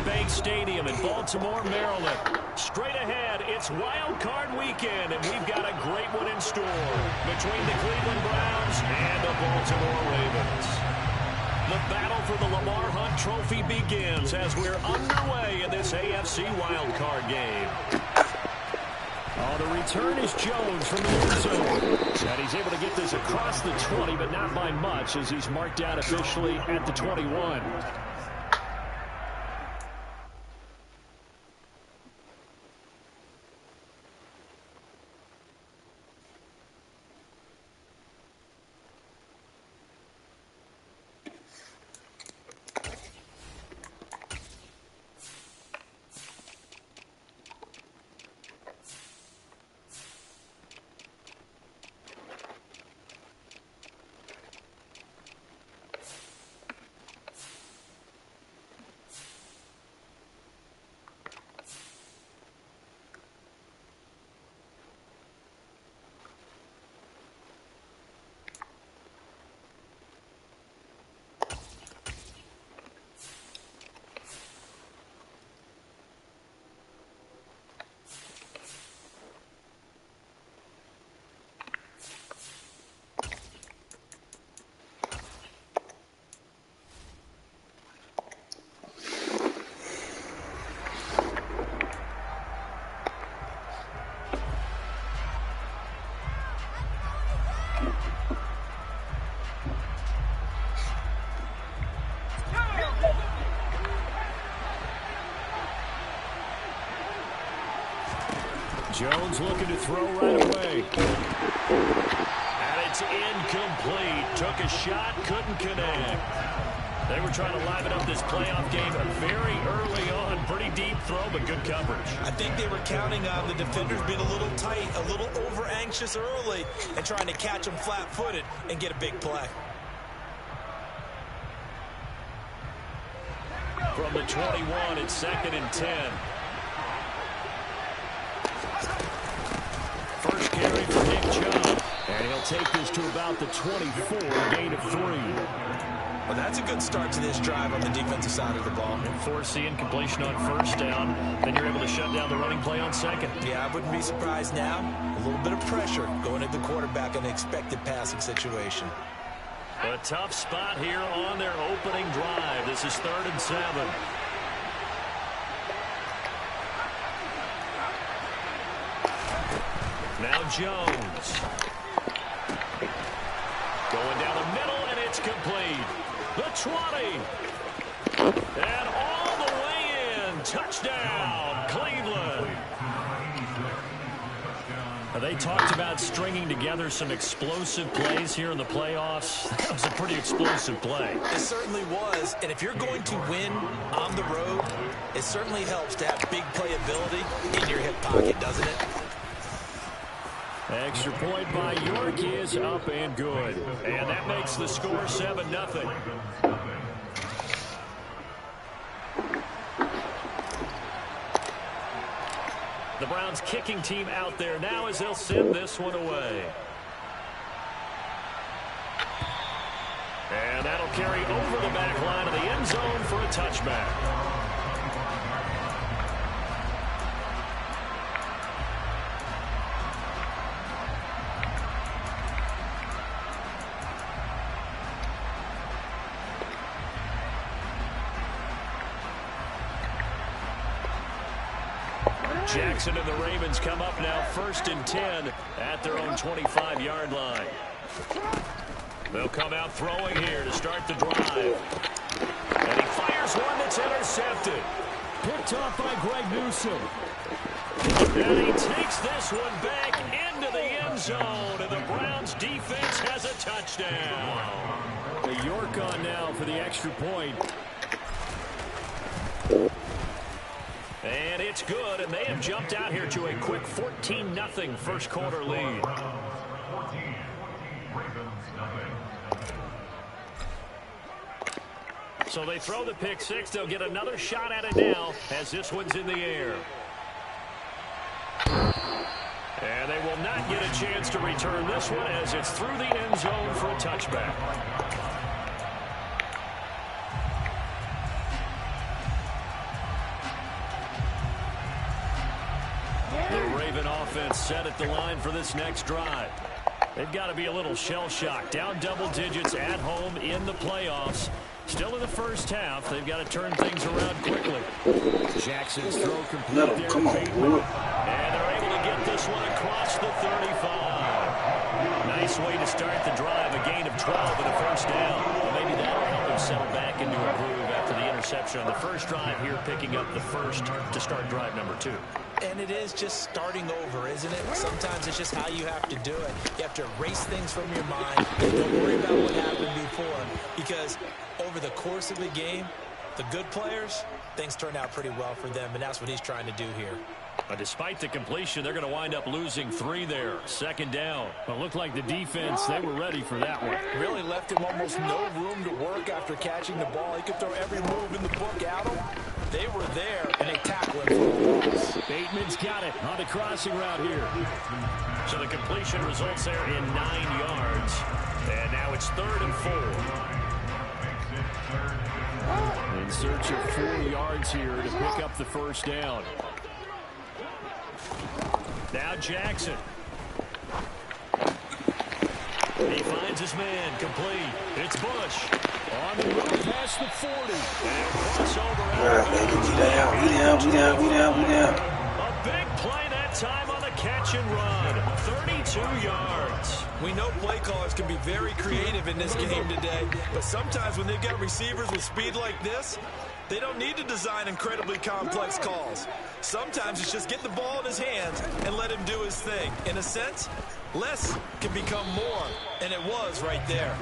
Bank Stadium in Baltimore, Maryland. Straight ahead, it's Wild Card Weekend, and we've got a great one in store between the Cleveland Browns and the Baltimore Ravens. The battle for the Lamar Hunt Trophy begins as we're underway in this AFC Wild Card game. Oh, the return is Jones from the end zone. And he's able to get this across the 20, but not by much as he's marked out officially at the 21. Jones looking to throw right away. And it's incomplete. Took a shot, couldn't connect. They were trying to liven up this playoff game very early on. Pretty deep throw, but good coverage. I think they were counting on the defenders being a little tight, a little over-anxious early, and trying to catch them flat-footed and get a big play. From the 21, it's 2nd and 10. First carry for Nick Chubb. And he'll take this to about the 24, gain of 3. Well, that's a good start to this drive on the defensive side of the ball. And force the incompletion on first down. Then you're able to shut down the running play on second. Yeah, I wouldn't be surprised now. A little bit of pressure going at the quarterback in an expected passing situation. A tough spot here on their opening drive. This is 3rd and 7. Now Jones. Going down the middle, and it's complete. The 20. And all the way in. Touchdown, Cleveland. They talked about stringing together some explosive plays here in the playoffs. That was a pretty explosive play. It certainly was. And if you're going to win on the road, it certainly helps to have big playability in your hip pocket, doesn't it? Extra point by York is up and good. And that makes the score 7-0. The Browns kicking team out there now as they'll send this one away. And that'll carry over the back line of the end zone for a touchback. Jackson and the Ravens come up now 1st and 10 at their own 25-yard line. They'll come out throwing here to start the drive. And he fires one that's intercepted. Picked off by Greg Newsome. And he takes this one back into the end zone. And the Browns defense has a touchdown. The York on now for the extra point. And it's good, and they have jumped out here to a quick 14-0 first quarter lead. So they throw the pick six. They'll get another shot at it now as this one's in the air. And they will not get a chance to return this one as it's through the end zone for a touchback. Raven offense set at the line for this next drive. They've got to be a little shell-shocked. Down double digits at home in the playoffs. Still in the first half. They've got to turn things around quickly. Jackson's throw complete there. Come on, boy. And they're able to get this one across the 35. Nice way to start the drive. A gain of 12 and a first down. Well, maybe that'll help him settle back into a groove after the interception on the first drive here, picking up the first to start drive number 2. And it is just starting over, isn't it? Sometimes it's just how you have to do it. You have to erase things from your mind. Don't worry about what happened before, because over the course of the game, the good players, things turn out pretty well for them, and that's what he's trying to do here. But despite the completion, they're going to wind up losing 3 there. Second down. Well, it looked like the defense, they were ready for that one. Really left him almost no room to work after catching the ball. He could throw every move in the book at him. They were there, and they tackled him for a loss. Bateman's got it on the crossing route here. So the completion results there in 9 yards. And now it's 3rd and 4. In search of 4 yards here to pick up the first down. Now Jackson. He finds his man, complete. It's Bush. On the move past the 40. And crossover out. We down. A big play that time on the catch and run. 32 yards. We know play callers can be very creative in this game today, but sometimes when they've got receivers with speed like this, they don't need to design incredibly complex calls. Sometimes it's just get the ball in his hands and let him do his thing. In a sense, less can become more, and it was right there.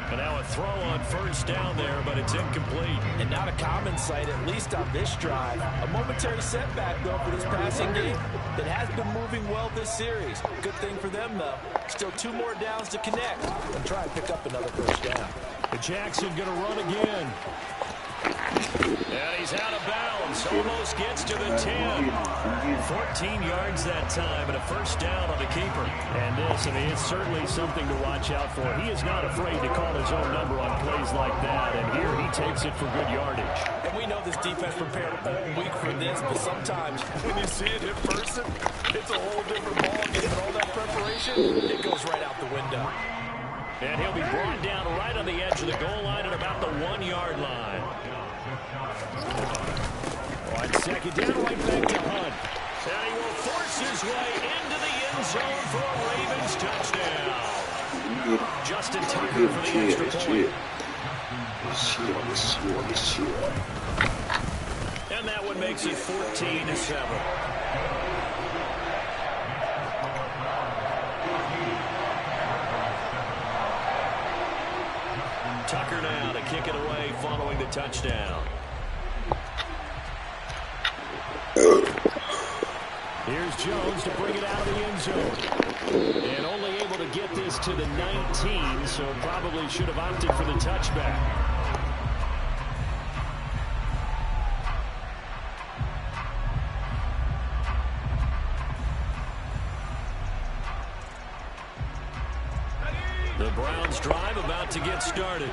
And now a throw on first down there, but it's incomplete. And not a common sight, at least on this drive. A momentary setback, though, for this passing game that has been moving well this series. Good thing for them, though. Still 2 more downs to connect and try and pick up another first down. And Jackson going to run again. And he's out of bounds. Almost gets to the 10. 14 yards that time and a first down on the keeper. And this, I mean, it's certainly something to watch out for. He is not afraid to call his own number on plays like that. And here he takes it for good yardage. And we know this defense prepared all week for this, but sometimes when you see it in person, it's a whole different ballgame. And all that preparation, it goes right out the window. And he'll be brought down right on the edge of the goal line at about the 1-yard line. On second down, right back to Hunt. And he will force his way into the end zone for a Ravens touchdown. Justin Tucker for the extra point. And that one makes it 14-7. Tucker now to kick it away following the touchdown. Here's Jones to bring it out of the end zone. And only able to get this to the 19, so probably should have opted for the touchback. The Browns drive about to get started.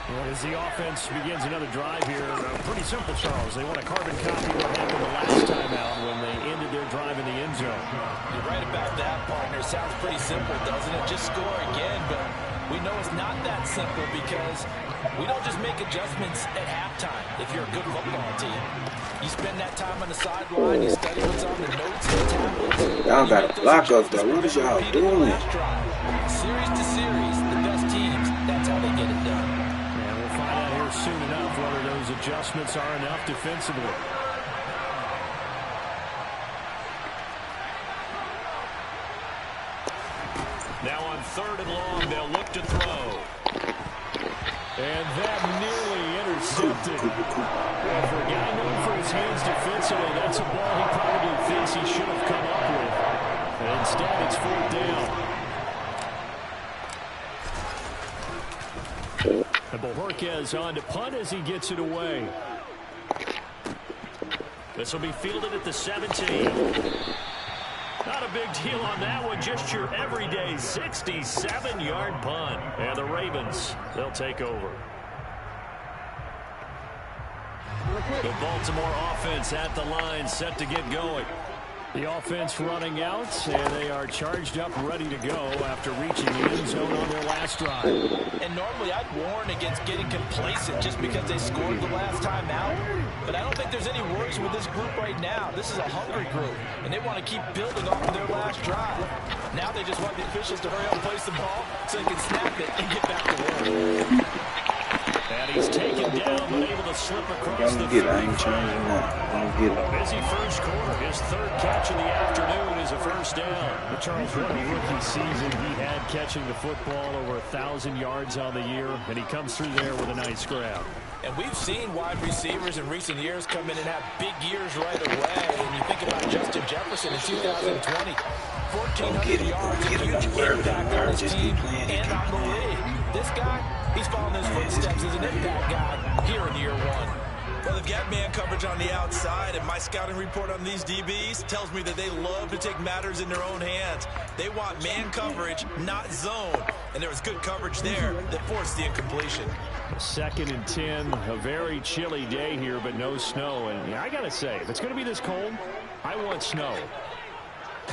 Well, as the offense begins another drive here, pretty simple, Charles. They want to carbon copy what happened the last time out when they ended their drive in the end zone. You're right about that, partner. Sounds pretty simple, doesn't it? Just score again, but we know it's not that simple because we don't just make adjustments at halftime if you're a good football team. You spend that time on the sideline, you study what's on the notes and the tablets. Y'all got to block us, though. What is y'all doing? Series to series, the best teams, that's how they get it done. And we'll find out here soon enough whether those adjustments are enough defensively. Now on 3rd and long, they'll look to throw. And that nearly intercepted. Well, for a guy known for his hands defensively, that's a ball he probably thinks he should have come up with. And instead, it's 4th down. And Bojorquez on to punt as he gets it away. This will be fielded at the 17. Not a big deal on that one. Just your everyday 67-yard punt. And the Ravens, they'll take over. The Baltimore offense at the line, set to get going. The offense running out, and they are charged up, ready to go after reaching the end zone on their last drive. And normally I'd warn against getting complacent just because they scored the last time out. But I don't think there's any worries with this group right now. This is a hungry group, and they want to keep building off of their last drive. Now they just want the officials to hurry up and place the ball so they can snap it and get back to work. And he's taken down, but able to slip across the field. I ain't changing that. Busy first quarter. His third catch of the afternoon is a first down. But Charles, what a rookie season he had catching the football, over 1,000 yards on the year, and he comes through there with a nice grab. And we've seen wide receivers in recent years come in and have big years right away. And you think about Justin Jefferson in 2020. 1,400 yards, a huge impact on his team and on the league. This guy, he's following his footsteps as an impact guy here in year one. Well, they've got man coverage on the outside, and my scouting report on these DBs tells me that they love to take matters in their own hands. They want man coverage, not zone. And there was good coverage there that forced the incompletion. 2nd and 10, a very chilly day here, but no snow. And I got to say, if it's going to be this cold, I want snow.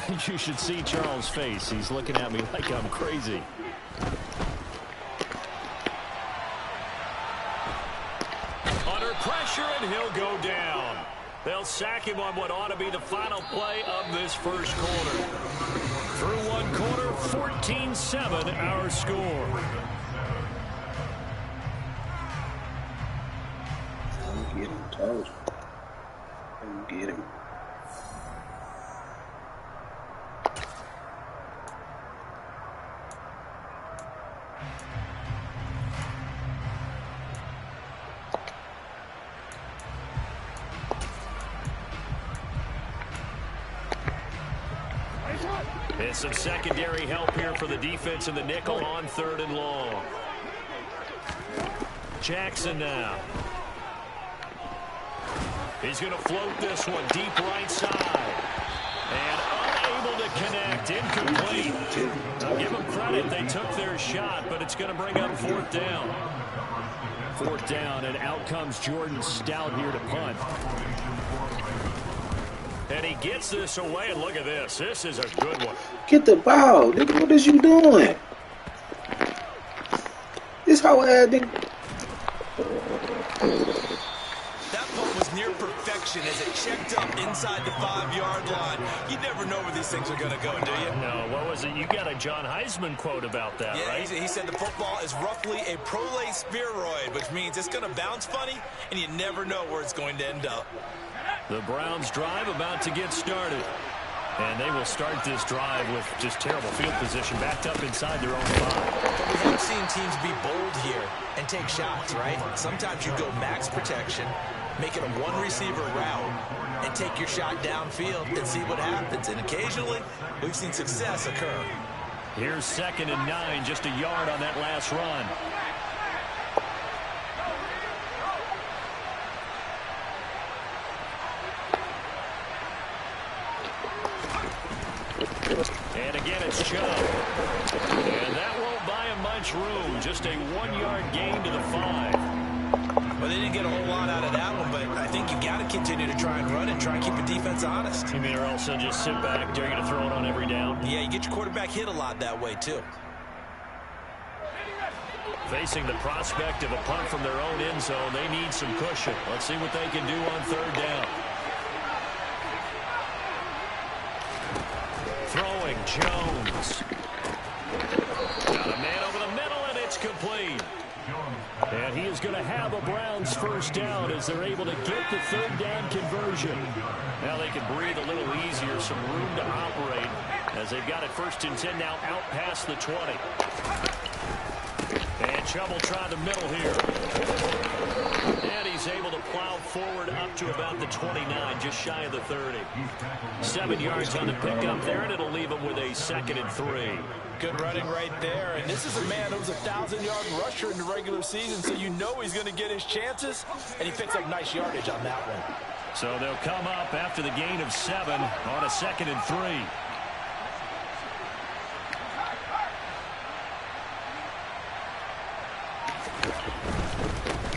You should see Charles' face. He's looking at me like I'm crazy. Under pressure, and he'll go down. They'll sack him on what ought to be the final play of this first quarter. Through one quarter, 14-7 our score. Get him, told you. Get him. And some secondary help here for the defense in the nickel on 3rd and long. Jackson now. He's going to float this one deep right side. And unable to connect. Incomplete. I'll give them credit. They took their shot, but it's going to bring up 4th down. 4th down, and out comes Jordan Stout here to punt. And he gets this away, and look at this. This is a good one. Get the ball. Nigga, what is you doing? This how nigga. That punt was near perfection as it checked up inside the 5-yard line. You never know where these things are going to go, do you? No, what was it? You got a John Heisman quote about that, yeah, right? He said the football is roughly a prolate spheroid, which means it's going to bounce funny, and you never know where it's going to end up. The Browns drive about to get started. And they will start this drive with just terrible field position, backed up inside their own 5. We have seen teams be bold here and take shots, right? Sometimes you go max protection, make it a one-receiver route, and take your shot downfield and see what happens. And occasionally, we've seen success occur. Here's 2nd and 9, just a yard on that last run. And again, it's Chubb. And that won't buy him much room. Just a 1-yard gain to the 5. Well, they didn't get a whole lot out of that one, but I think you've got to continue to try and run and try and keep the defense honest. You mean, or else they'll just sit back, dare you to throw it on every down? Yeah, you get your quarterback hit a lot that way, too. Facing the prospect of a punt from their own end zone, they need some cushion. Let's see what they can do on 3rd down. Throwing, Jones. Got a man over the middle, and it's complete. And he is going to have a Browns first down as they're able to get the 3rd down conversion. Now they can breathe a little easier, some room to operate as they've got it 1st and 10 now out past the 20. And Chubb will try the middle here. And he's able to plow forward up to about the 29, just shy of the 30. 7 yards on the pickup there, and it'll leave him with a 2nd and 3. Good running right there. And this is a man who was a 1,000-yard rusher in the regular season, so you know he's going to get his chances, and he picks up nice yardage on that one. So they'll come up after the gain of 7 on a 2nd and 3.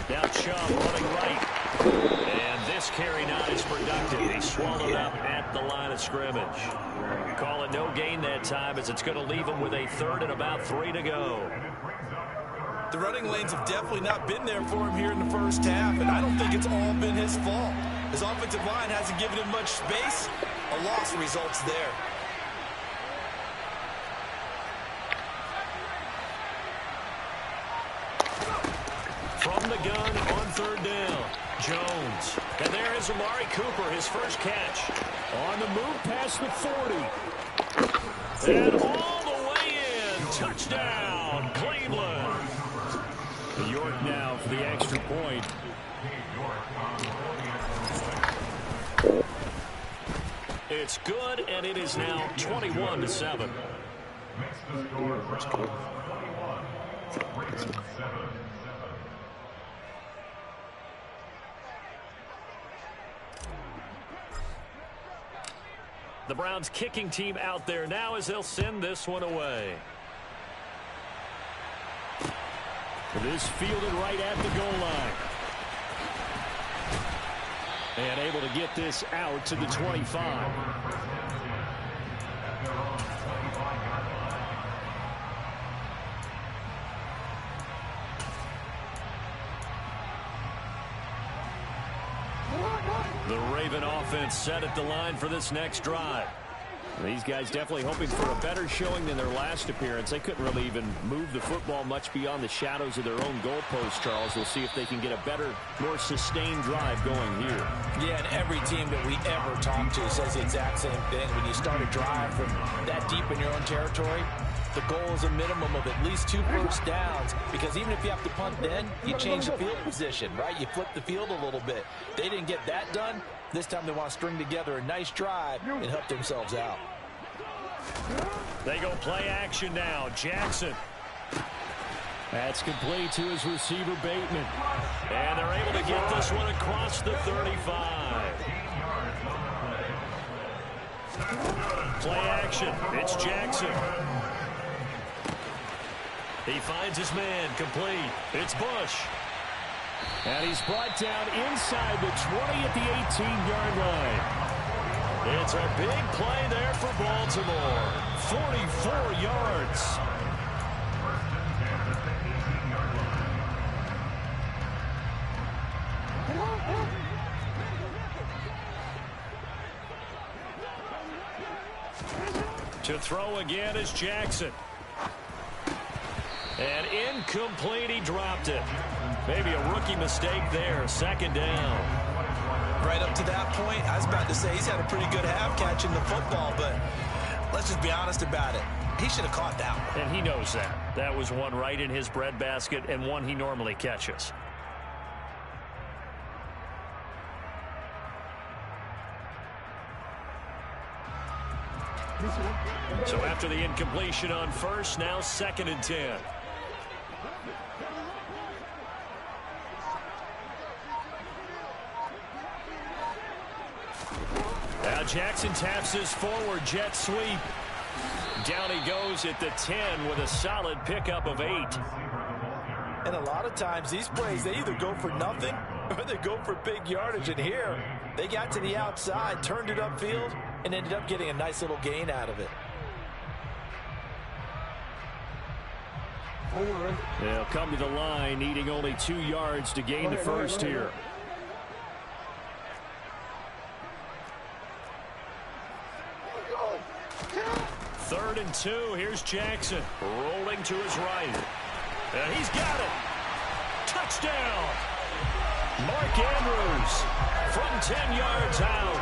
Now Chubb running right. And this carry not as productive. He swallowed up at the line of scrimmage. Call it no gain that time as it's going to leave him with a third and about 3 to go. The running lanes have definitely not been there for him here in the first half, and I don't think it's all been his fault. His offensive line hasn't given him much space. A loss results there. From the gun on third down, Jones. And there is Amari Cooper, his first catch. On the move past the 40. And all the way in. Touchdown, Cleveland. York now for the extra point. It's good, and it is now 21-7. The Browns kicking team out there now as they'll send this one away. This fielded right at the goal line. And able to get this out to the 25. The Raven offense set at the line for this next drive. These guys definitely hoping for a better showing than their last appearance. They couldn't really even move the football much beyond the shadows of their own goalpost, Charles. We'll see if they can get a better, more sustained drive going here. Yeah, and every team that we ever talk to says the exact same thing. When you start a drive from that deep in your own territory, the goal is a minimum of at least 2 first downs, because even if you have to punt then, you change the field position, right? You flip the field a little bit. They didn't get that done. This time they want to string together a nice drive and help themselves out. They go play action now. Jackson. That's complete to his receiver, Bateman. And they're able to get this one across the 35. Play action. It's Jackson. He finds his man, complete. It's Bush. And he's brought down inside the 20 at the 18-yard line. It's a big play there for Baltimore. 44 yards. To throw again is Jackson. And incomplete, he dropped it. Maybe a rookie mistake there. Second down. Right up to that point, I was about to say he's had a pretty good half catching the football, but let's just be honest about it. He should have caught that one. And he knows that. That was one right in his breadbasket and one he normally catches. So after the incompletion on first, now 2nd and 10. Now Jackson taps his forward jet sweep. Down he goes at the 10 with a solid pickup of 8. And a lot of times these plays, they either go for nothing or they go for big yardage. And here, they got to the outside, turned it upfield, and ended up getting a nice little gain out of it. They'll come to the line, needing only 2 yards to gain the first here. Third and 2. Here's Jackson rolling to his right. And he's got it. Touchdown. Mark Andrews from 10 yards out.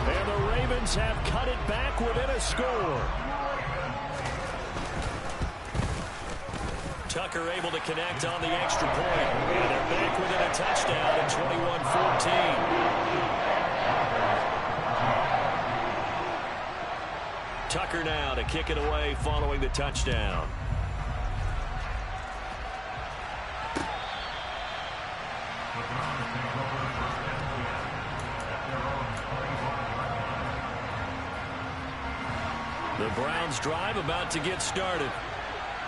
And the Ravens have cut it back within a score. Tucker able to connect on the extra point. And they're back within a touchdown at 21-14. Tucker now to kick it away following the touchdown. The Browns drive about to get started.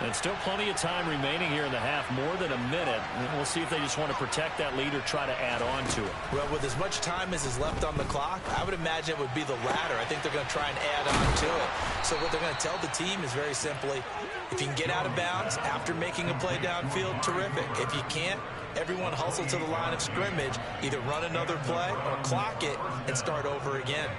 And still plenty of time remaining here in the half, more than a minute. We'll see if they just want to protect that lead or try to add on to it. Well, with as much time as is left on the clock, I would imagine it would be the latter. I think they're going to try and add on to it. So what they're going to tell the team is very simply, if you can get out of bounds after making a play downfield, terrific. If you can't, everyone hustle to the line of scrimmage, either run another play or clock it and start over again.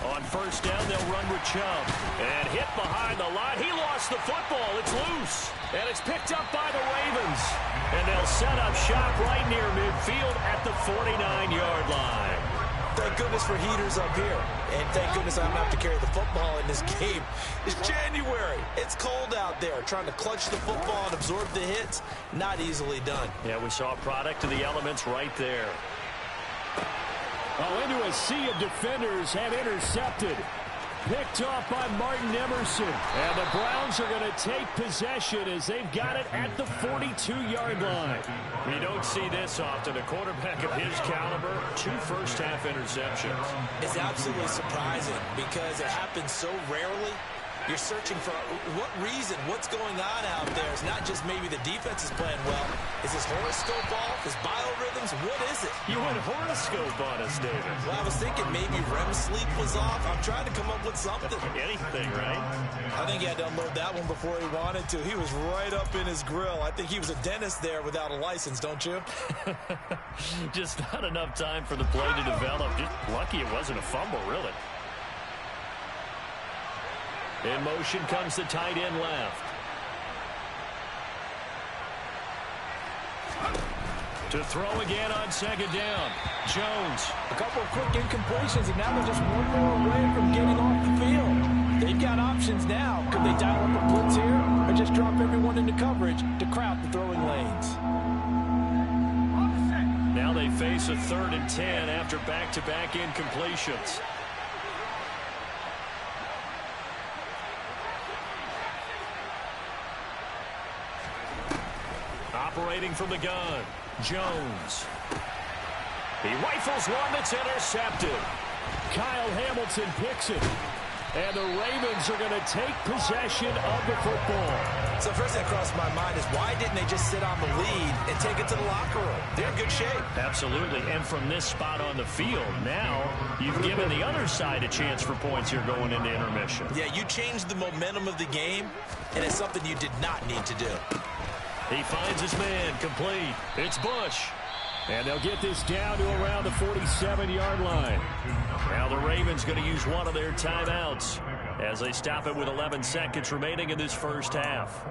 On first down, they'll run with Chubb. And hit behind the line. He lost the football. It's loose. And it's picked up by the Ravens. And they'll set up shop right near midfield at the 49-yard line. Thank goodness for heaters up here. And thank goodness I don't have to carry the football in this game. It's January. It's cold out there. Trying to clutch the football and absorb the hits, not easily done. Yeah, we saw a product of the elements right there. Oh, into a sea of defenders and intercepted. Picked off by Martin Emerson. And the Browns are going to take possession as they've got it at the 42-yard line. You don't see this often. A quarterback of his caliber, 2 first-half interceptions. It's absolutely surprising because it happens so rarely. You're searching for what reason, what's going on out there. It's not just maybe the defense is playing well. Is his horoscope off? His biorhythms? What is it? You went horoscope on us, David. Well, I was thinking maybe REM sleep was off. I'm trying to come up with something. Anything, right? I think he had to unload that one before he wanted to. He was right up in his grill. I think he was a dentist there without a license, don't you? Just not enough time for the play to develop. Just lucky it wasn't a fumble, really. In motion comes the tight end left. To throw again on second down. Jones. A couple of quick incompletions, and now they're just one more away from getting off the field. They've got options now. Could they dial up a blitz here or just drop everyone into coverage to crowd the throwing lanes? Now they face a 3rd and 10 after back-to-back incompletions. Operating from the gun, Jones. He rifles one that's intercepted. Kyle Hamilton picks it. And the Ravens are going to take possession of the football. So first thing that crossed my mind is why didn't they just sit on the lead and take it to the locker room? They're in good shape. Absolutely. And from this spot on the field, now you've given the other side a chance for points here going into intermission. Yeah, you changed the momentum of the game, and it's something you did not need to do. He finds his man, complete. It's Bush. And they'll get this down to around the 47-yard line. Now the Ravens going to use one of their timeouts as they stop it with 11 seconds remaining in this first half.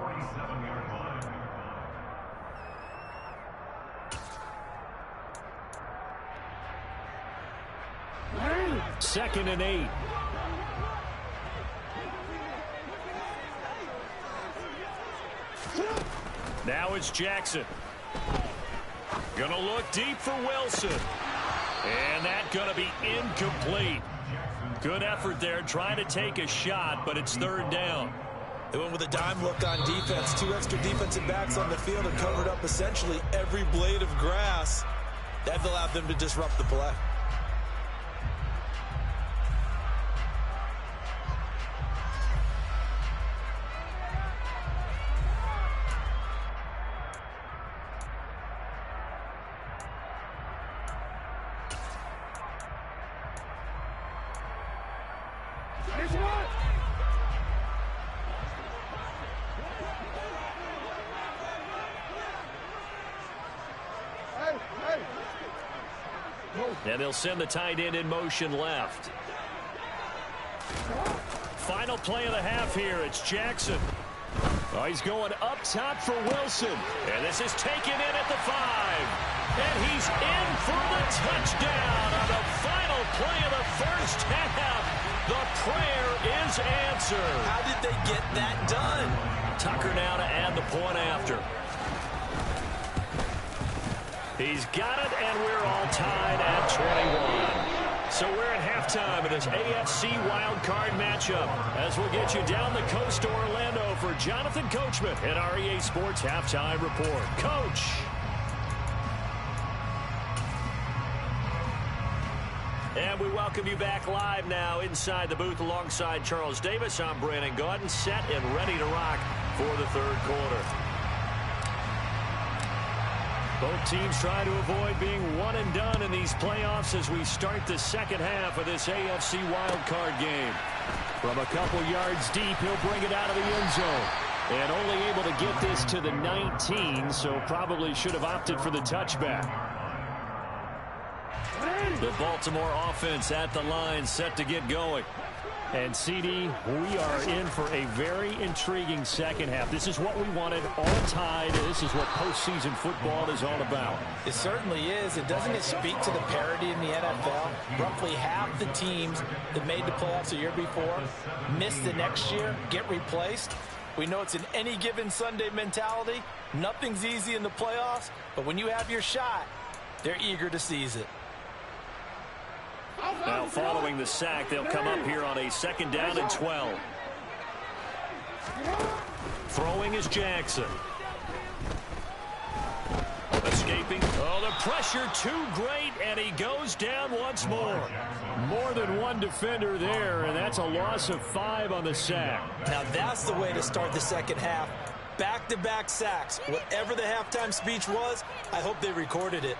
Second and 8. Now it's Jackson. Gonna look deep for Wilson. And that gonna be incomplete. Good effort there, trying to take a shot, but it's 3rd down. They went with a dime look on defense. 2 extra defensive backs on the field and covered up essentially every blade of grass. That allowed them to disrupt the play. And they'll send the tight end in motion left. Final play of the half here. It's Jackson. Oh, he's going up top for Wilson. And this is taken in at the 5. And he's in for the touchdown on the final play of the first half. The prayer is answered. How did they get that done? Tucker now to add the point after. He's got it, and we're all tied at 21. So we're at halftime in this AFC wildcard matchup as we'll get you down the coast to Orlando for Jonathan Coachman at our EA Sports Halftime Report. Coach. And we welcome you back live now inside the booth alongside Charles Davis. I'm Brandon Gaudin, set and ready to rock for the third quarter. Both teams trying to avoid being one and done in these playoffs as we start the second half of this AFC wildcard game. From a couple yards deep, he'll bring it out of the end zone. And only able to get this to the 19, so probably should have opted for the touchback. The Baltimore offense at the line, set to get going. And, CD, we are in for a very intriguing second half. This is what we wanted all tied. This is what postseason football is all about. It certainly is. And doesn't it speak to the parity in the NFL? Roughly half the teams that made the playoffs a year before miss the next year, get replaced. We know it's an any given Sunday mentality. Nothing's easy in the playoffs, but when you have your shot, they're eager to seize it. Now following the sack, they'll come up here on a 2nd down and 12. Throwing is Jackson. Escaping. Oh, the pressure too great, and he goes down once more. More than one defender there, and that's a loss of 5 on the sack. Now that's the way to start the second half. Back-to-back sacks. Whatever the halftime speech was, I hope they recorded it.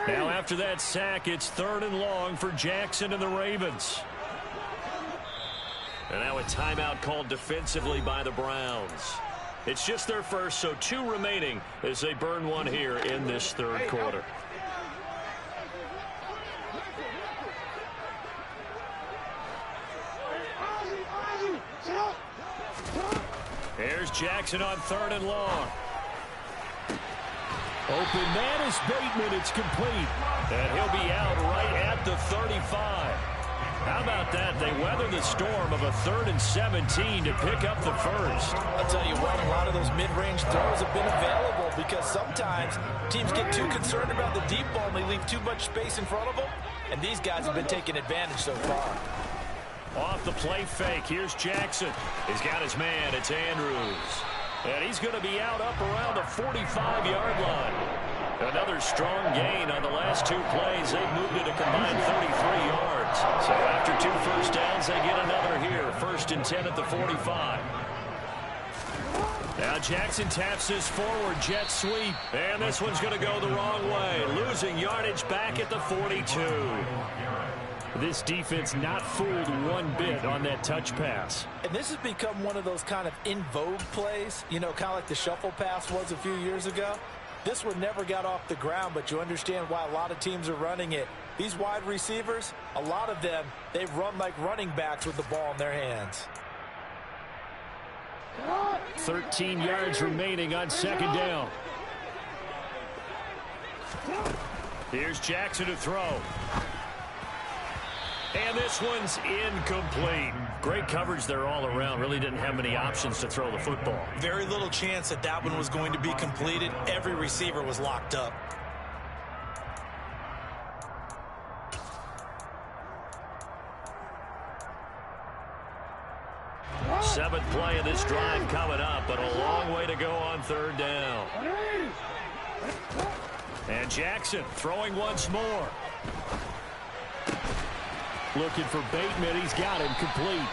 Now after that sack, it's 3rd and long for Jackson and the Ravens. And now a timeout called defensively by the Browns. It's just their first, so 2 remaining as they burn one here in this third quarter. Here's Jackson on 3rd and long. Open man is Bateman. It's complete. And he'll be out right at the 35. How about that? They weather the storm of a 3rd and 17 to pick up the first. I'll tell you what, a lot of those mid-range throws have been available because sometimes teams get too concerned about the deep ball and they leave too much space in front of them. And these guys have been taking advantage so far. Off the play fake, here's Jackson. He's got his man, it's Andrews. And he's going to be out up around the 45-yard line. Another strong gain on the last 2 plays. They've moved it a combined 33 yards. So after 2 first downs, they get another here. 1st and 10 at the 45. Now Jackson taps this forward jet sweep. And this one's going to go the wrong way. Losing yardage back at the 42. This defense not fooled one bit on that touch pass. And this has become one of those kind of in vogue plays, you know, kind of like the shuffle pass was a few years ago. This one never got off the ground, but you understand why a lot of teams are running it. These wide receivers, a lot of them, they run like running backs with the ball in their hands. 13 yards remaining on 2nd down. Here's Jackson to throw. And this one's incomplete. Great coverage there all around. Really didn't have many options to throw the football. Very little chance that that one was going to be completed. Every receiver was locked up. Seventh play of this drive coming up, but a long way to go on 3rd down. And Jackson throwing once more. Looking for Bateman. He's got him complete.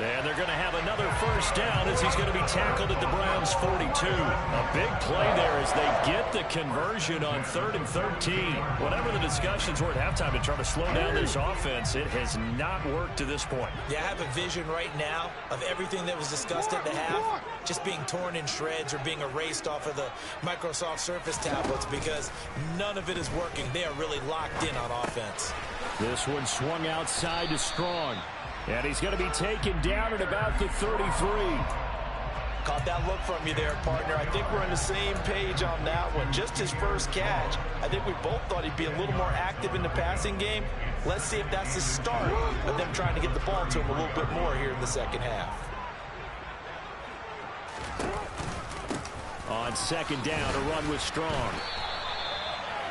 And they're going to have another first down as he's going to be tackled at the Browns' 42. A big play there as they get the conversion on 3rd and 13. Whatever the discussions were at halftime to try to slow down this offense, it has not worked to this point. Yeah, I have a vision right now of everything that was discussed at the half just being torn in shreds or being erased off of the Microsoft Surface tablets because none of it is working. They are really locked in on offense. This one swung outside to Strong. And he's going to be taken down at about the 33. Caught that look from you there, partner. I think we're on the same page on that one. Just his first catch. I think we both thought he'd be a little more active in the passing game. Let's see if that's the start of them trying to get the ball to him a little bit more here in the second half. On 2nd down, a run with Strong.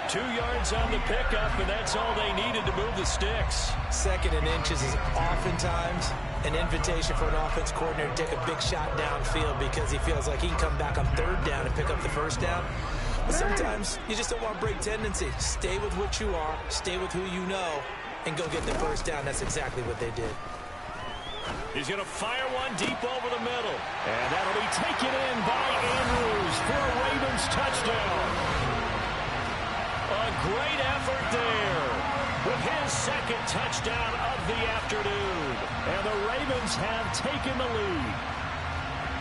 2 yards on the pickup, and that's all they needed to move the sticks. 2nd and inches is oftentimes an invitation for an offense coordinator to take a big shot downfield because he feels like he can come back on third down and pick up the first down. But sometimes you just don't want to break tendency. Stay with what you are, stay with who you know, and go get the first down. That's exactly what they did. He's going to fire one deep over the middle. And that'll be taken in by Andrews for a Ravens touchdown. A great effort there with his second touchdown of the afternoon. And the Ravens have taken the lead.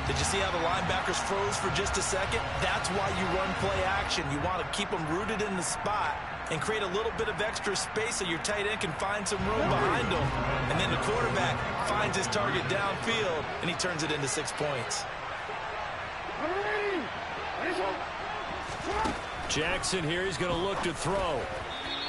Did you see how the linebackers froze for just a second? That's why you run play action. You want to keep them rooted in the spot and create a little bit of extra space so your tight end can find some room behind him. And then the quarterback finds his target downfield, and he turns it into 6 points. Jackson here, he's going to look to throw.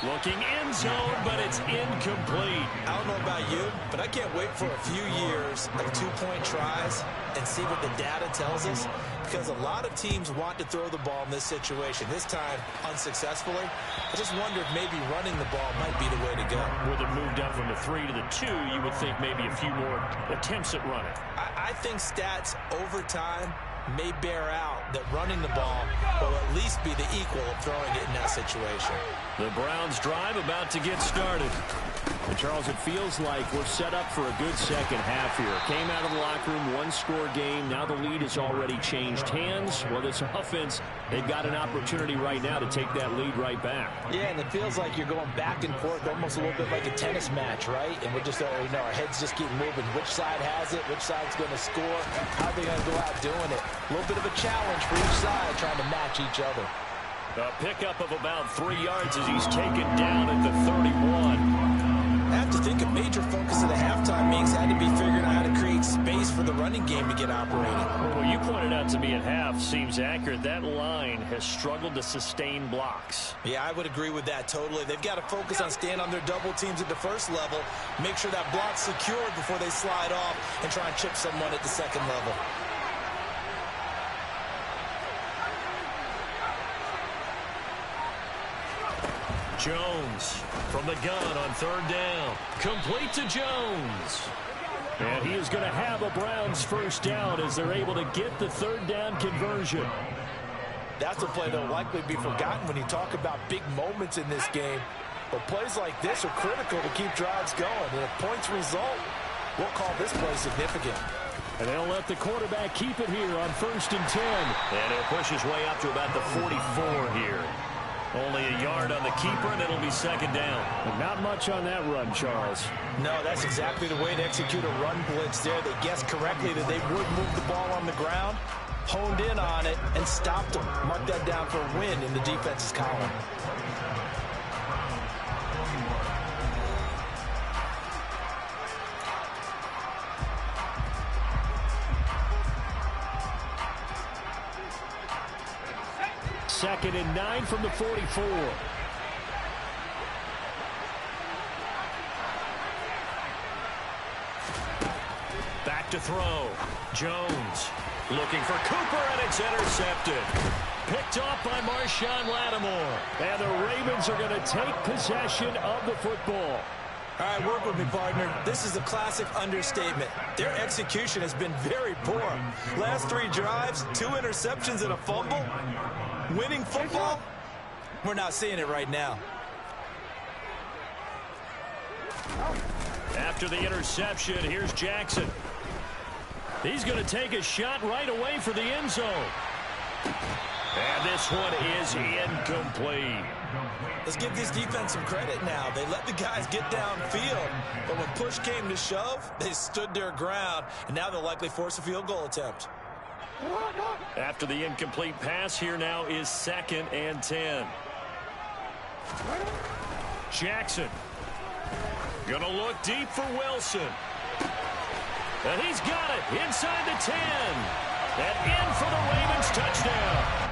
Looking end zone, but it's incomplete. I don't know about you, but I can't wait for a few years of two-point tries and see what the data tells us, because a lot of teams want to throw the ball in this situation. This time, unsuccessfully. I just wonder if maybe running the ball might be the way to go. With it moved up from the 3 to the 2, you would think maybe a few more attempts at running. I think stats over time may bear out that running the ball will at least be the equal of throwing it in that situation. The Browns drive about to get started. And Charles, it feels like we're set up for a good second half here. Came out of the locker room, one-score game. Now the lead has already changed hands. Well, this offense, they've got an opportunity right now to take that lead right back. Yeah, and it feels like you're going back and forth, almost a little bit like a tennis match, right? And we're just, our heads just keep moving. Which side has it? Which side's going to score? How are they going to go out doing it? A little bit of a challenge for each side, trying to match each other. A pickup of about 3 yards as he's taken down at the 31. I have to think a major focus of the halftime meetings had to be figuring out how to create space for the running game to get operating. Well, what you pointed out to me at half seems accurate. That line has struggled to sustain blocks. Yeah, I would agree with that totally. They've got to focus on staying on their double teams at the first level, make sure that block's secured before they slide off and try and chip someone at the second level. Jones from the gun on third down. Complete to Jones. And he is going to have a Browns first down as they're able to get the third down conversion. That's a play that will likely be forgotten when you talk about big moments in this game. But plays like this are critical to keep drives going. And if points result, we'll call this play significant. And they'll let the quarterback keep it here on 1st and 10. And he'll push his way up to about the 44 here. Only a yard on the keeper, and it'll be second down. And not much on that run, Charles. No, that's exactly the way to execute a run blitz there. They guessed correctly that they would move the ball on the ground, honed in on it, and stopped them. Mark that down for a win in the defense's column. Second and 9 from the 44. Back to throw. Jones looking for Cooper, and it's intercepted. Picked off by Marshawn Lattimore. And the Ravens are going to take possession of the football. All right, work with me, partner. This is a classic understatement. Their execution has been very poor. Last 3 drives, 2 interceptions and a fumble. Winning football? We're not seeing it right now. After the interception, here's Jackson. He's going to take a shot right away for the end zone. And this one is incomplete. Let's give this defense some credit now. They let the guys get downfield, but when push came to shove, they stood their ground, and now they'll likely force a field goal attempt. After the incomplete pass, here now is 2nd and 10. Jackson gonna look deep for Wilson. And he's got it inside the 10. And in for the Ravens touchdown.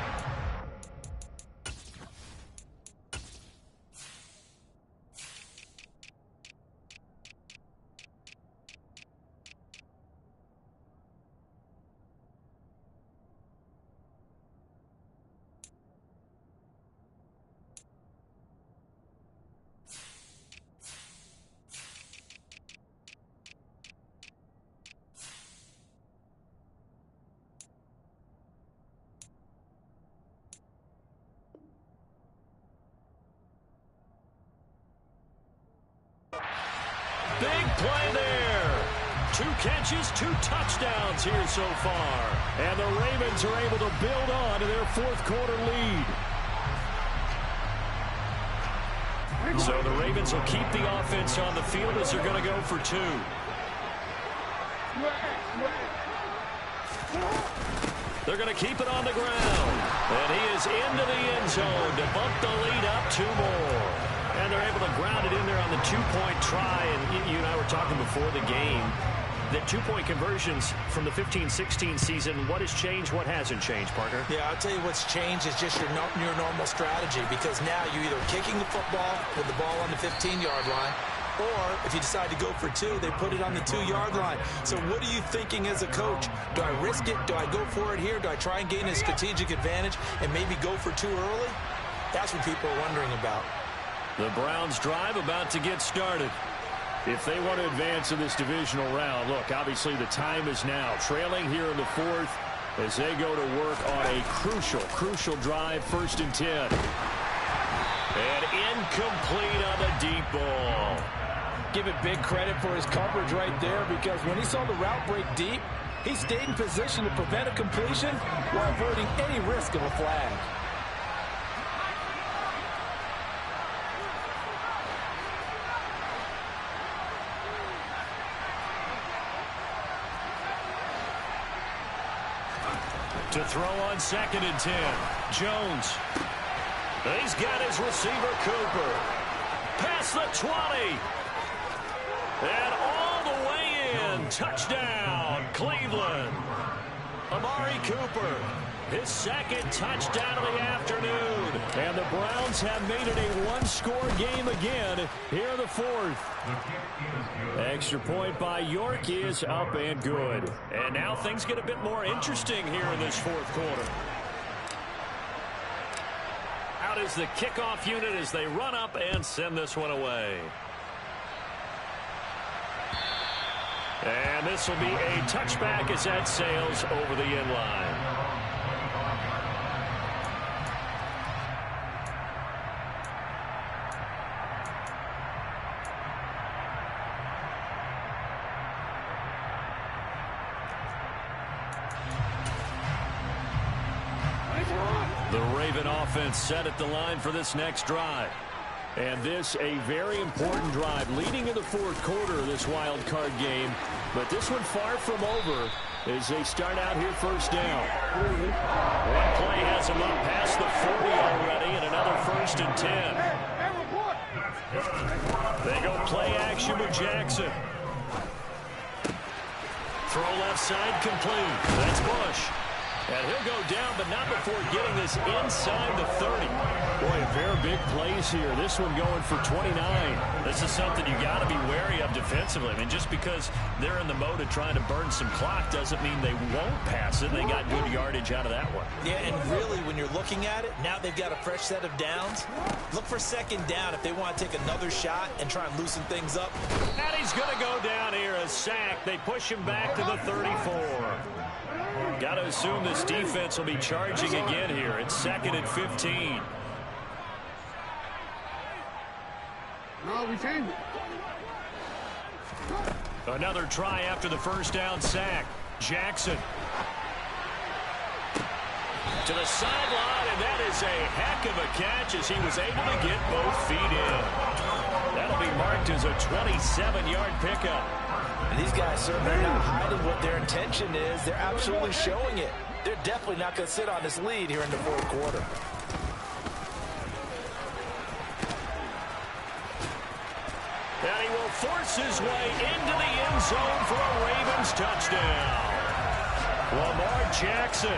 play there. 2 catches, 2 touchdowns here so far. And the Ravens are able to build on to their fourth quarter lead. So the Ravens will keep the offense on the field as they're going to go for 2. They're going to keep it on the ground. And he is into the end zone to bump the lead up 2 more. And they're able to ground it in there on the 2-point try. And you and I were talking before the game. The 2-point conversions from the 15-16 season, what has changed, what hasn't changed, partner? Yeah, I'll tell you what's changed is just your normal strategy, because now you're either kicking the football with the ball on the 15-yard line, or if you decide to go for 2, they put it on the 2-yard line. So what are you thinking as a coach? Do I risk it? Do I go for it here? Do I try and gain a strategic advantage and maybe go for 2 early? That's what people are wondering about. The Browns drive about to get started. If they want to advance in this divisional round, look, obviously the time is now. Trailing here in the 4th as they go to work on a crucial drive, 1st and 10. And incomplete on the deep ball. Give it big credit for his coverage right there, because when he saw the route break deep, he stayed in position to prevent a completion while avoiding any risk of a flag. To throw on 2nd and 10. Jones. He's got his receiver, Cooper. Past the 20. And all the way in. Touchdown, Cleveland. Amari Cooper. His 2nd touchdown of the afternoon. And the Browns have made it a 1-score game again here in the 4th. Extra point by York is up and good. And now things get a bit more interesting here in this 4th quarter. Out is the kickoff unit as they run up and send this one away. And this will be a touchback as that sails over the end line. The Raven offense set at the line for this next drive. And this a very important drive leading in the 4th quarter of this wild card game. But this one far from over as they start out here 1st down. One play has them up past the 40 already, and another 1st and 10. They go play action with Jackson. Throw left side complete. That's Bush. And he'll go down, but not before getting this inside the 30. Boy, very big plays here. This one going for 29. This is something you got to be wary of defensively. I mean, just because they're in the mode of trying to burn some clock doesn't mean they won't pass it. They got good yardage out of that one. Yeah, and really, when you're looking at it, now they've got a fresh set of downs. Look for 2nd down if they want to take another shot and try and loosen things up. And he's going to go down here, a sack. They push him back to the 34. Got to assume this defense will be charging again here. It's 2nd and 15. No, we changed it. Another try after the 1st down sack. Jackson. To the sideline, and that is a heck of a catch as he was able to get both feet in. That'll be marked as a 27-yard pickup. And these guys certainly are not hiding what their intention is. They're absolutely showing it. They're definitely not going to sit on this lead here in the 4th quarter. And he will force his way into the end zone for a Ravens touchdown. Lamar Jackson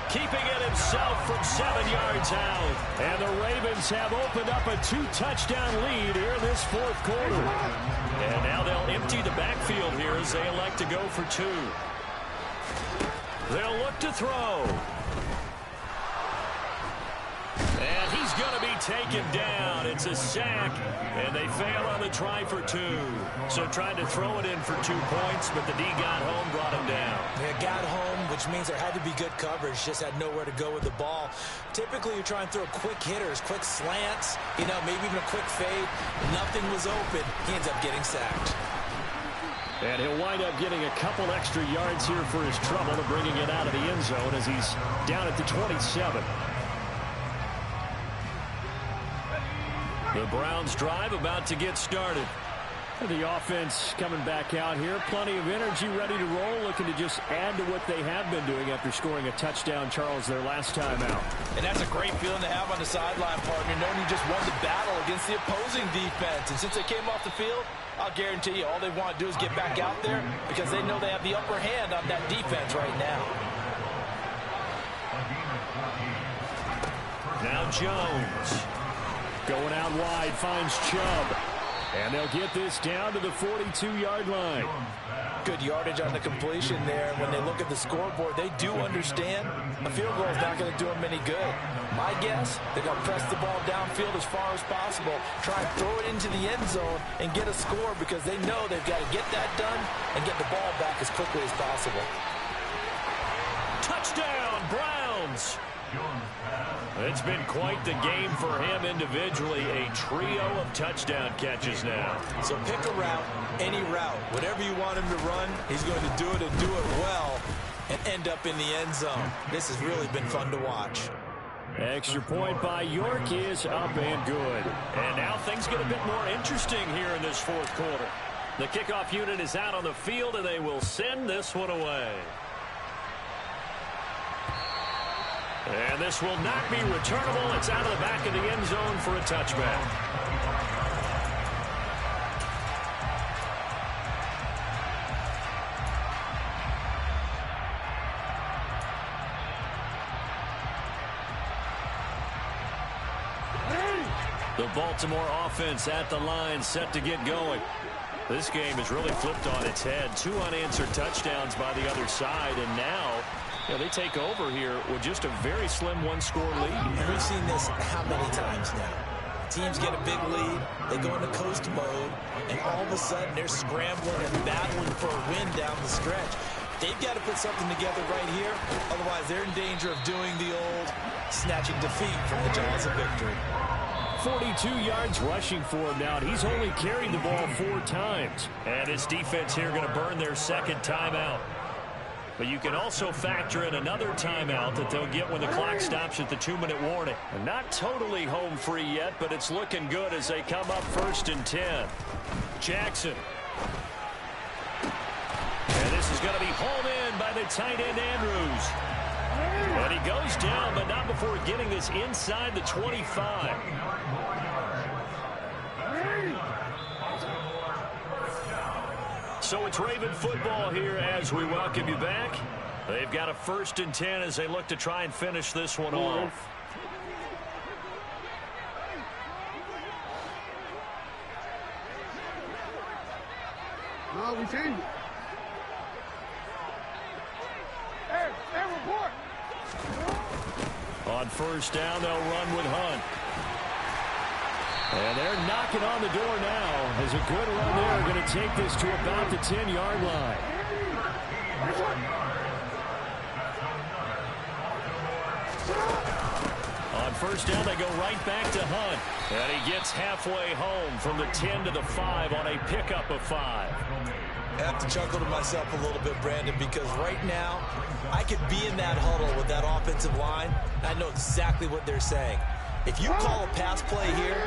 keeping it himself from 7 yards out. And the Ravens have opened up a 2-touchdown lead here in this 4th quarter. And now they'll empty the backfield here as they elect to go for 2. They'll look to throw. And he's going to be taken down. It's a sack, and they fail on the try for 2. So tried to throw it in for 2 points, but the D got home, brought him down. They got home, which means there had to be good coverage. Just had nowhere to go with the ball. Typically, you're trying to throw quick hitters, quick slants, maybe even a quick fade. Nothing was open. He ends up getting sacked. And he'll wind up getting a couple extra yards here for his trouble to bringing it out of the end zone as he's down at the 27. The Browns drive about to get started. The offense coming back out here. Plenty of energy, ready to roll, looking to just add to what they have been doing after scoring a touchdown, Charles, their last time out. And that's a great feeling to have on the sideline, partner, knowing you just won the battle against the opposing defense. And since they came off the field, I'll guarantee you all they want to do is get back out there because they know they have the upper hand on that defense right now. Now Jones going out wide, finds Chubb. And they'll get this down to the 42-yard line. Good yardage on the completion there. When they look at the scoreboard, they do understand a field goal is not going to do them any good. My guess, they're going to press the ball downfield as far as possible, try and throw it into the end zone and get a score because they know they've got to get that done and get the ball back as quickly as possible. Touchdown, Browns! It's been quite the game for him individually. A trio of touchdown catches now. So pick a route, any route. Whatever you want him to run, he's going to do it and do it well and end up in the end zone. This has really been fun to watch. Extra point by York is up and good. And now things get a bit more interesting here in this fourth quarter. The kickoff unit is out on the field, and they will send this one away. And this will not be returnable. It's out of the back of the end zone for a touchback. The Baltimore offense at the line, set to get going. This game has really flipped on its head. 2 unanswered touchdowns by the other side, and now they take over here with just a very slim one-score lead. And we've seen this how many times now? Teams get a big lead, they go into coast mode, and all of a sudden they're scrambling and battling for a win down the stretch. They've got to put something together right here, otherwise they're in danger of doing the old snatching defeat from the jaws of victory. 42 yards rushing for him now, and he's only carried the ball 4 times. And his defense here going to burn their second timeout. But you can also factor in another timeout that they'll get when the clock stops at the 2-minute warning. And not totally home free yet, but it's looking good as they come up 1st and 10. Jackson. And this is going to be hauled in by the tight end Andrews. And he goes down, but not before getting this inside the 25. So it's Raven football here as we welcome you back. They've got a 1st and 10 as they look to try and finish this one off. No, we changed it. Hey, report. On 1st down, they'll run with Hunt. And they're knocking on the door now. As a good run there, going to take this to about the 10-yard line. On 1st down, they go right back to Hunt. And he gets halfway home from the 10 to the 5 on a pickup of 5. I have to chuckle to myself a little bit, Brandon, because right now I could be in that huddle with that offensive line. I know exactly what they're saying. If you call a pass play here,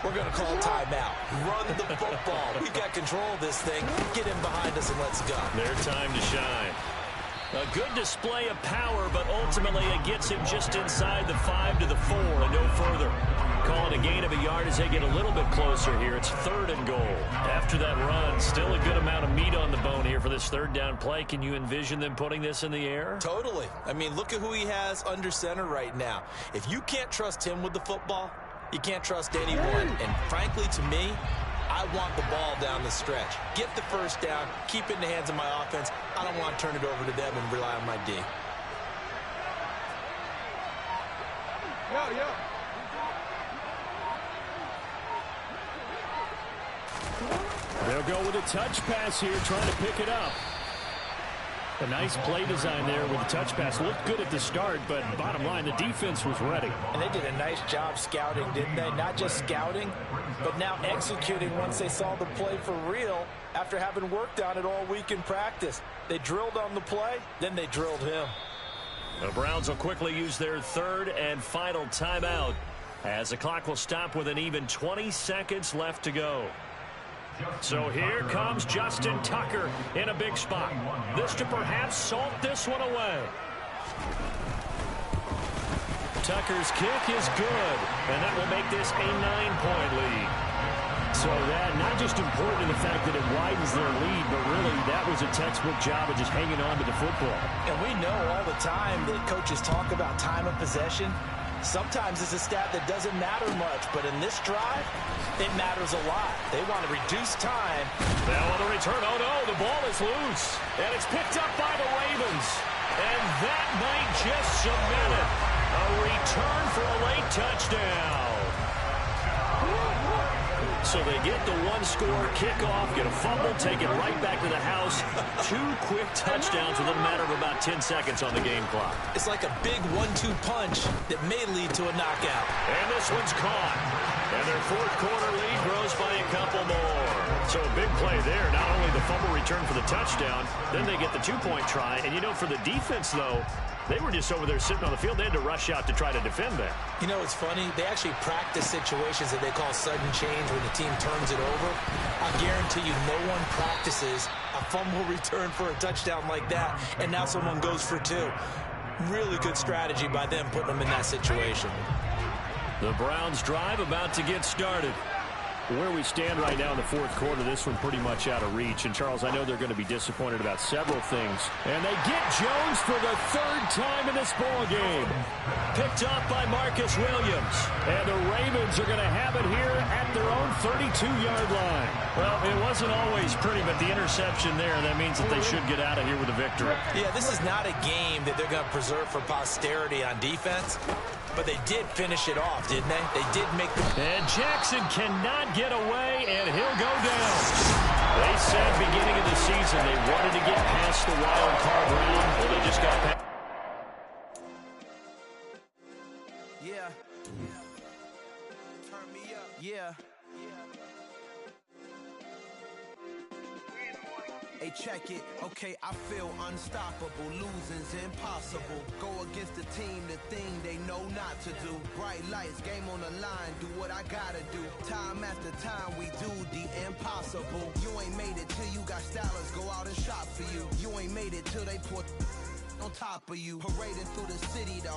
we're going to call timeout. Run the football. We got control of this thing. Get in behind us and let's go. Their time to shine. A good display of power, but ultimately it gets him just inside the 5 to the 4 and no further. Calling a gain of a yard as they get a little bit closer here. It's 3rd and goal. After that run, still a good amount of meat on the bone here for this 3rd down play. Can you envision them putting this in the air? Totally. I mean, look at who he has under center right now. If you can't trust him with the football, you can't trust anyone. And frankly, to me, I want the ball down the stretch. Get the 1st down, keep it in the hands of my offense. I don't want to turn it over to them and rely on my D. Yo. They'll go with a touch pass here, trying to pick it up. A nice play design there with the touch pass. Looked good at the start, but bottom line, the defense was ready. And they did a nice job scouting, didn't they? Not just scouting, but now executing once they saw the play for real after having worked on it all week in practice. They drilled on the play, then they drilled him. The Browns will quickly use their third and final timeout as the clock will stop with an even 20 seconds left to go. So here comes Justin Tucker in a big spot. This to perhaps salt this one away. Tucker's kick is good, and that will make this a 9-point lead. So that not just important in the fact that it widens their lead, but really that was a textbook job of just hanging on to the football. And we know all the time that coaches talk about time of possession. Sometimes it's a stat that doesn't matter much, but in this drive, it matters a lot. They want to reduce time. Now on the return, oh no, the ball is loose. And it's picked up by the Ravens. And that might just cement it. A return for a late touchdown. So they get the one-score kickoff, get a fumble, take it right back to the house. 2 quick touchdowns within a matter of about 10 seconds on the game clock. It's like a big 1-2 punch that may lead to a knockout. And this one's caught. And their fourth quarter lead grows by a couple more. So a big play there. Not only the fumble return for the touchdown, then they get the 2-point try. And, you know, for the defense, though, they were just over there sitting on the field. They had to rush out to try to defend that. You know, it's funny. They actually practice situations that they call sudden change when the team turns it over. I guarantee you no one practices a fumble return for a touchdown like that, and now someone goes for 2. Really good strategy by them putting them in that situation. The Browns drive about to get started. Where we stand right now in the fourth quarter, this one pretty much out of reach. And, Charles, I know they're going to be disappointed about several things. And they get Jones for the 3rd time in this ball game. Picked up by Marcus Williams. And the Ravens are going to have it here at their own 32-yard line. Well, it wasn't always pretty, but the interception there, that means that they should get out of here with a victory. Yeah, this is not a game that they're going to preserve for posterity on defense. But they did finish it off, didn't they? They did make the... And Jackson cannot get away, and he'll go down. They said beginning of the season they wanted to get past the wild card round. Well, they just got past. Yeah. Turn me up. Yeah. Hey, check it. Okay, I feel unstoppable. Losing's impossible. Go against the team, the thing they know not to do. Bright lights, game on the line. Do what I gotta do. Time after time, we do the impossible. You ain't made it till you got stylers. Go out and shop for you. You ain't made it till they put on top of you. Parading through the city, the